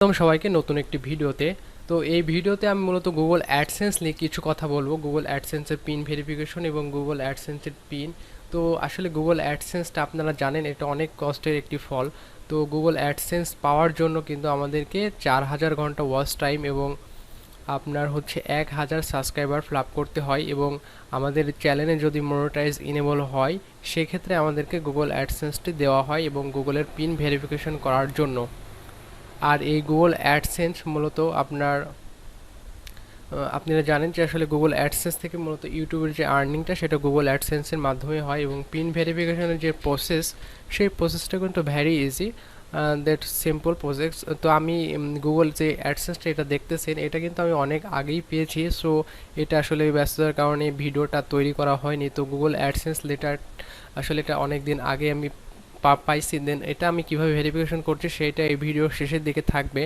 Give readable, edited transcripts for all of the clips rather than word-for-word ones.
সবাইকে নতুন একটি ভিডিওতে। তো এই ভিডিওতে আমি মূলত গুগল অ্যাডসেন্স নিয়ে কিছু কথা বলবো। গুগল অ্যাডসেন্সের পিন ভেরিফিকেশন এবং গুগল অ্যাডসেন্সের পিন। তো আসলে গুগল অ্যাডসেন্সটা আপনারা জানেন এটা অনেক কষ্টের একটি ফল। তো গুগল অ্যাডসেন্স পাওয়ার জন্য কিন্তু আমাদেরকে 4000 ঘন্টা ওয়াচ টাইম এবং আপনার হচ্ছে 1000 সাবস্ক্রাইবার ফিল আপ করতে হয়, এবং আমাদের চ্যানেলে যদি মনিটাইজ ইনেবল হয় সেক্ষেত্রে আমাদেরকে গুগল অ্যাডসেন্সটি দেওয়া হয় এবং গুগলের পিন ভেরিফিকেশন করার জন্য। আর এই গুগল অ্যাডসেন্স মূলত আপনারা জানেন যে আসলে গুগল অ্যাডসেন্স থেকে মূলত ইউটিউবের যে আর্নিংটা সেটা গুগল অ্যাডসেন্সের মাধ্যমে হয়, এবং পিন ভেরিফিকেশনের যে প্রসেস সেই প্রসেসটা কিন্তু very easy, that simple process. তো আমি গুগল যে অ্যাডসেন্সটা এটা দেখতেছেন এটা কিন্তু আমি অনেক আগেই পেয়েছি। সো এটা আসলে ব্যস্ততার কারণে ভিডিওটা তৈরি করা হয়নি। তো গুগল অ্যাডসেন্স লেটার আসলে এটা অনেক দিন আগে আমি পাইছি। দেন এটা আমি কিভাবে ভেরিফিকেশন করছি সেটা এই ভিডিওর শেষের দিকে থাকবে।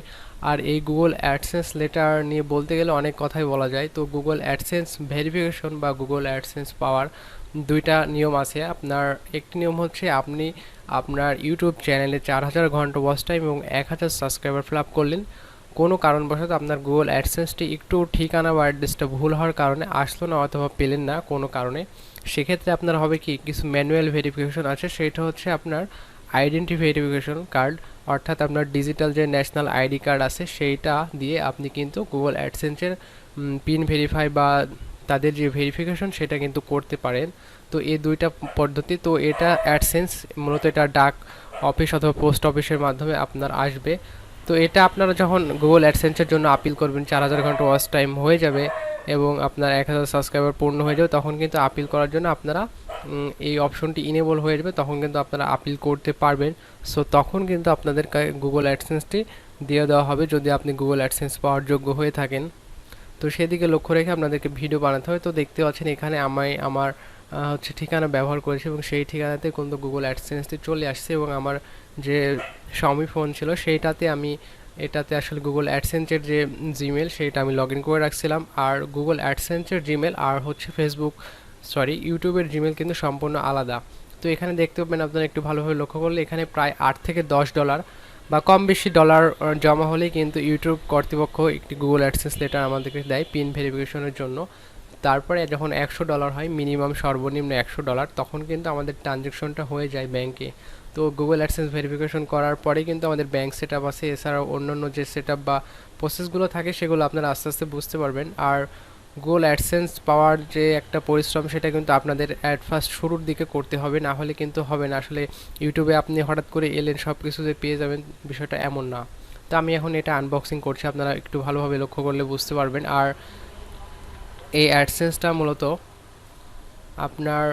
আর এই গুগল অ্যাডসেন্স লেটার নিয়ে বলতে গেলে অনেক কথাই বলা যায়। তো গুগল অ্যাডসেন্স ভেরিফিকেশন বা গুগল অ্যাডসেন্স পাওয়ার দুইটা নিয়ম আছে। আপনার একটি নিয়ম হচ্ছে আপনি আপনার ইউটিউব চ্যানেলে 4000 ঘন্টা ওয়াচ টাইম এবং 1000 সাবস্ক্রাইবার ফিল আপ করলেন। কোনো কারণবশত আপনার গুগল অ্যাডসেন্সটি একটু ঠিকানা বা অ্যাড্রেসটা ভুল হওয়ার কারণে আসলো না অথবা পেলেন না কোনো কারণে, সেক্ষেত্রে আপনার হবে কি কিছু ম্যানুয়াল ভেরিফিকেশন আছে। সেটা হচ্ছে আপনার আইডেন্টি ভেরিফিকেশন কার্ড, অর্থাৎ আপনার ডিজিটাল যে ন্যাশনাল আইডি কার্ড আছে সেইটা দিয়ে আপনি কিন্তু গুগল অ্যাডসেন্সের পিন ভেরিফাই বা তাদের যে ভেরিফিকেশন সেটা কিন্তু করতে পারেন। তো এই দুইটা পদ্ধতি। তো এটা অ্যাডসেন্স মূলত এটা ডাক অফিস অথবা পোস্ট অফিসের মাধ্যমে আপনার আসবে। তো এটা আপনারা যখন গুগল অ্যাডসেন্সের জন্য আপিল করবেন 4000 ঘন্টা ওয়াচ টাইম হয়ে যাবে এবং আপনার 1000 সাবস্ক্রাইবার পূর্ণ হয়ে যাবে, তখন কিন্তু আপিল করার জন্য আপনারা এই অপশনটি ইনেবল হয়ে যাবে, তখন কিন্তু আপনারা আপিল করতে পারবেন। সো তখন কিন্তু আপনাদের গুগল অ্যাডসেন্সটি দিয়ে দেওয়া হবে যদি আপনি গুগল অ্যাডসেন্স পাওয়ার যোগ্য হয়ে থাকেন। তো সেদিকে লক্ষ্য রেখে আপনাদেরকে ভিডিও বানাতে হয়। তো দেখতে পাচ্ছেন এখানে আমি আমার হচ্ছে ঠিকানা ব্যবহার করেছি এবং সেই ঠিকানাতে কিন্তু গুগল অ্যাডসেন্সটি চলে আসছে, এবং আমার যে Xiaomi ফোন ছিল সেইটাতে আমি এটাতে আসলে গুগল অ্যাডসেন্সের যে জিমেল সেইটা আমি লগ ইন করে রাখছিলাম। আর গুগল অ্যাডসেন্সের জিমেল আর হচ্ছে ইউটিউবের জিমেল কিন্তু সম্পূর্ণ আলাদা। তো এখানে দেখতে পাবেন আপনারা একটু ভালোভাবে লক্ষ্য করলে এখানে প্রায় $8 থেকে $10 বা কম বেশি ডলার জমা হলেই কিন্তু ইউটিউব কর্তৃপক্ষ একটি গুগল অ্যাডসেন্স লেটার আমাদেরকে দেয় পিন ভেরিফিকেশনের জন্য। তারপরে যখন $100 হয়, মিনিমাম সর্বনিম্ন $100, তখন কিন্তু আমাদের ট্রানজ্যাকশনটা হয়ে যায় ব্যাংকে। তো গুগল অ্যাডসেন্স ভেরিফিকেশন করার পরে কিন্তু আমাদের ব্যাংক সেট আপ আছে, এছাড়াও অন্যান্য যে সেট আপ বা প্রসেসগুলো থাকে সেগুলো আপনারা আস্তে আস্তে বুঝতে পারবেন। আর গুগল অ্যাডসেন্স পাওয়ার যে একটা পরিশ্রম সেটা কিন্তু আপনাদের অ্যাট ফার্স্ট শুরুর দিকে করতে হবে, না হলে কিন্তু হবে না। আসলে ইউটিউবে আপনি হঠাৎ করে এলেন সব কিছু যে পেয়ে যাবেন বিষয়টা এমন না। তো আমি এখন এটা আনবক্সিং করছি, আপনারা একটু ভালোভাবে লক্ষ্য করলে বুঝতে পারবেন। আর এই অ্যাডসেন্সটা মূলত আপনার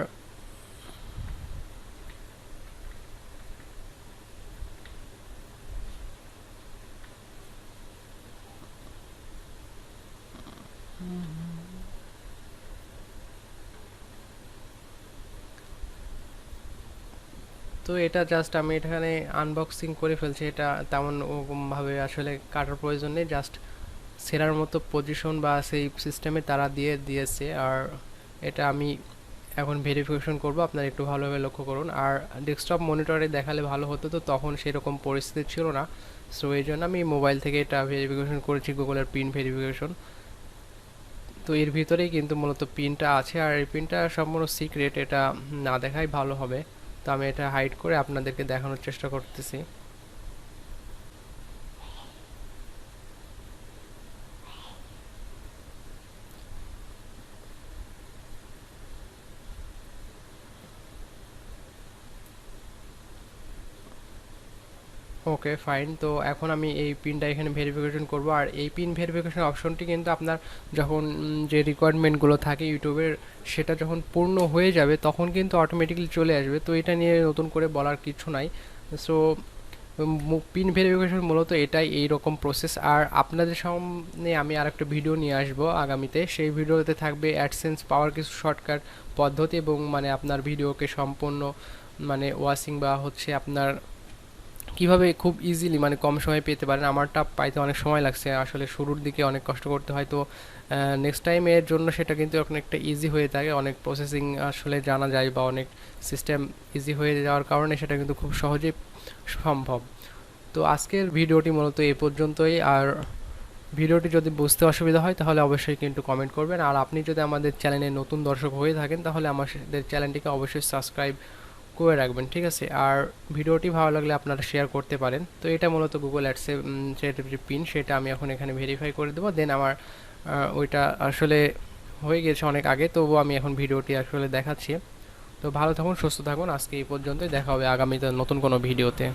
তো এটা জাস্ট আমি এখানে আনবক্সিং করে ফেলছি। এটা তেমন ভাবে আসলে কাটার প্রয়োজন নেই, জাস্ট সেরার মতো পজিশন বা সেই সিস্টেমে তারা দিয়ে দিয়েছে। আর এটা আমি এখন ভেরিফিকেশন করব, আপনারা একটু ভালোভাবে লক্ষ্য করুন। আর ডেস্কটপ মনিটরে দেখালে ভালো হতো, তো তখন সেরকম পরিস্থিতি ছিল না। সো এই জন্য আমি মোবাইল থেকে এটা ভেরিফিকেশন করেছি, গুগলের পিন ভেরিফিকেশন। তো এর ভিতরেই কিন্তু মূলত পিনটা আছে, আর এই পিনটা সম্পূর্ণ সিক্রেট, এটা না দেখাই ভালো হবে। তো আমি এটা হাইড করে আপনাদেরকে দেখানোর চেষ্টা করতেছি। Okay fine. তো এখন আমি এই পিনটা এখানে ভেরিফিকেশন করব। আর এই পিন ভেরিফিকেশন অপশনটি কিন্তু আপনার যখন যে রিকোয়ারমেন্টগুলো থাকে ইউটিউবের সেটা যখন পূর্ণ হয়ে যাবে তখন কিন্তু অটোমেটিক্যালি চলে আসবে। তো এটা নিয়ে নতুন করে বলার কিছু নাই। সো পিন ভেরিফিকেশন মূলত এটাই এই রকম প্রসেস। আর আপনাদের সামনে আমি আরেকটা ভিডিও নিয়ে আসব আগামীতে, সেই ভিডিওতে থাকবে অ্যাডসেন্স পাওয়ার কিছু শর্টকাট পদ্ধতি এবং মানে আপনার ভিডিওকে সম্পূর্ণ মানে ওয়াচিং বা হচ্ছে আপনার কিভাবে খুব ইজিলি মানে কম সময়ে পেতে পারেন। আমারটা পাইতে অনেক সময় লাগছে, আসলে শুরুর দিকে অনেক কষ্ট করতে হয়। তো নেক্সট টাইম এর জন্য সেটা কিন্তু এখন একটা ইজি হয়ে থাকে, অনেক প্রসেসিং আসলে জানা যায় বা অনেক সিস্টেম ইজি হয়ে যাওয়ার কারণে সেটা কিন্তু খুব সহজেই সম্ভব। তো আজকের ভিডিওটি মূলত এই পর্যন্তই। আর ভিডিওটি যদি বুঝতে অসুবিধা হয় তাহলে অবশ্যই কিন্তু কমেন্ট করবেন। আর আপনি যদি আমাদের চ্যানেলে নতুন দর্শক হয়ে থাকেন তাহলে আমাদের চ্যানেলটিকে অবশ্যই সাবস্ক্রাইব করে রাখবেন, ঠিক আছে। আর ভিডিওটি ভালো লাগলে আপনারা শেয়ার করতে পারেন। তো এটা মূলত গুগল অ্যাডসে সেটার যে পিন সেটা আমি এখন এখানে ভেরিফাই করে দেবো। দেন আমার ওইটা আসলে হয়ে গেছে অনেক আগে, তবুও আমি এখন ভিডিওটি আসলে দেখাচ্ছি। তো ভালো থাকুন, সুস্থ থাকুন, আজকে এই পর্যন্তই, দেখা হবে আগামীতে নতুন কোনো ভিডিওতে।